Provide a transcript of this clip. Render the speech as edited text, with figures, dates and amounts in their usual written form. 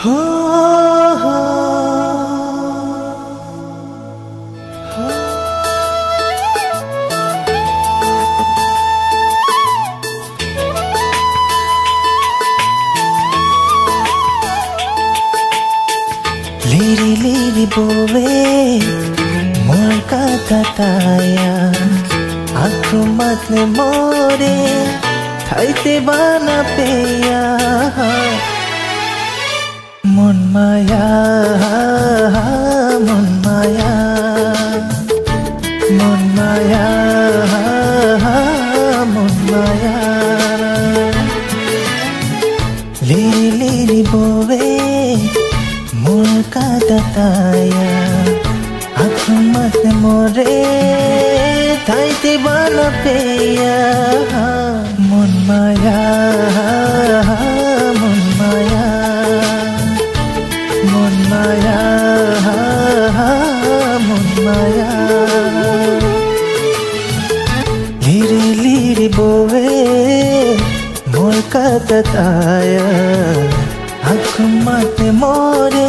हो, हो, हो। लिरी लिरी बोवे मोर कथा ताया आँखों मतले मोरे थाइते बाना पेया मन माया मन माया मन माया मन माया लिरी लिरी बोवे मोर कथा ताया आँखों मतले मोरे थाइते बाना पेया मन माया मन माया मन माया मन माया लिरी लिरी बोवे मोर कथा ताया आँखों मतले मोरे